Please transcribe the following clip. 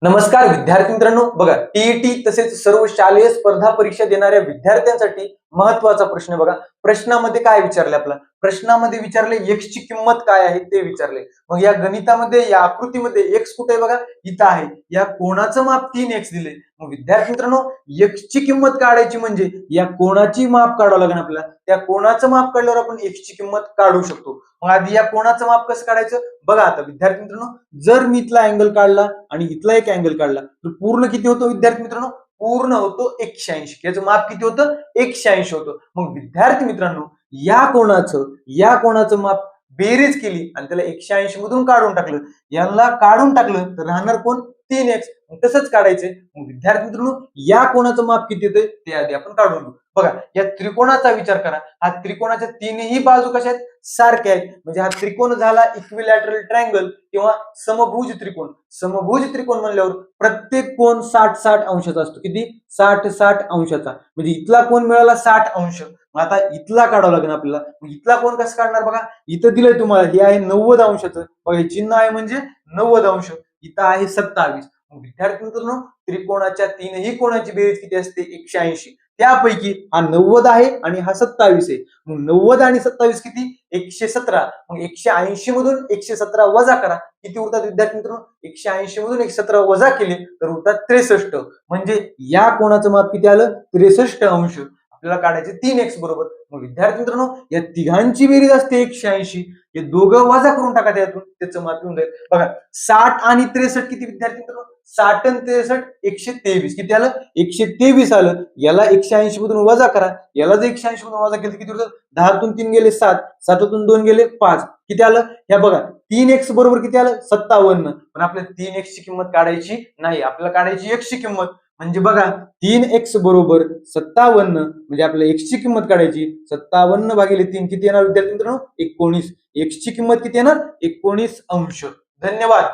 नमस्कार विद्यार्थी मित्रांनो, बघा टीईटी तसेच सर्व शालेय स्पर्धा परीक्षा देणाऱ्या विद्यार्थ्यांसाठी महत्वाचा प्रश्न बघा. प्रश्नामध्ये काय विचारले, आपला प्रश्नामध्ये विचारले x ची किंमत काय आहे ते विचारले. मग या गणितामध्ये या आकृतीमध्ये x कुठे आहे बघा, इथं आहे. या कोणाचं माप 3x दिले. मग विद्यार्थी मित्रांनो, x ची किंमत काढायची म्हणजे या कोणाची माप काढावं लागेल आपल्याला. त्या कोणाचं माप काढल्यावर आपण x ची किंमत काढू शकतो. मग आधी या कोणाचं माप कसं काढायचं बघा. आता विद्यार्थी मित्रांनो, जर मी इथला अँगल काढला आणि इथला एक अँगल काढला तर पूर्ण किती होतो विद्यार्थी मित्रांनो, पूर्ण होतो 180. याचं माप किती होतं, 180 होतं. मग विद्यार्थी मित्रांनो, या कोणाचं माप बेरीज केली आणि त्याला 180 मधून काढून टाकलं, याला काढून टाकलं तर राहणार कोण, 3x. तसंच काढायचंय. मग विद्यार्थी मित्रांनो, या कोणाचं माप किती येतंय ते आधी आपण काढून घेऊ. बघा, या त्रिकोणाचा विचार करा. हा त्रिकोणाच्या तिन्ही बाजू कशा आहेत, सारख्या आहेत. म्हणजे हा त्रिकोण झाला इक्विलॅटरल ट्रायंगल किंवा समभुज त्रिकोण. समभुज त्रिकोण म्हणल्यावर प्रत्येक कोण 60-60 अंशाचा असतो. किती, 60-60 अंशाचा. म्हणजे इथला कोण मिळाला 60 अंश. मग आता इथला काढावं लागेल आपल्याला. मग इथला कोण कसं काढणार बघा. इथं दिलंय तुम्हाला, हे आहे 90 अंशाचं. बघा, हे चिन्ह आहे म्हणजे 90 अंश. इथं आहे 27. मग विद्यार्थी मित्रांनो, त्रिकोणाच्या तीनही कोणाची बेरीज किती असते, 180. त्यापैकी हा 90 आहे आणि हा 27 आहे. मग 90 आणि 27 किती, 117. मग 180 मधून 117 वजा करा, किती उरतात विद्यार्थी मित्रांनो, 180 मधून 117 वजा केले तर उरतात 63. म्हणजे या कोणाचं माप किती आलं, 63 अंश. आपल्याला काढायचे 3x बरोबर. मग विद्यार्थी मित्रांनो, या तिघांची बेरीज असते 180. हे दोघं वजा करून टाका त्यातून, त्याचं माप येऊन जाईल. बघा, 60 आणि 63 किती विद्यार्थी मित्रांनो, 60 आणि 63 123. किती आलं, 123 आलं. याला 180 मधून वजा करा, याला जर 180 मधून वजा केलं तर किती उरतं, 10 तून 3 गेले 7, 7तून 2 गेले 5. किती आलं, ह्या बघा 3x बरोबर किती आलं, 57. पण आपल्याला 3x ची किंमत काढायची नाही, आपल्याला काढायची x ची किंमत. म्हणजे बघा, 3x बरोबर 57. म्हणजे आपल्याला x ची किंमत काढायची. 57 भागिले 3 किती येणार विद्यार्थी मित्रांनो, 19. x ची किंमत किती येणार, 19 अंश. धन्यवाद.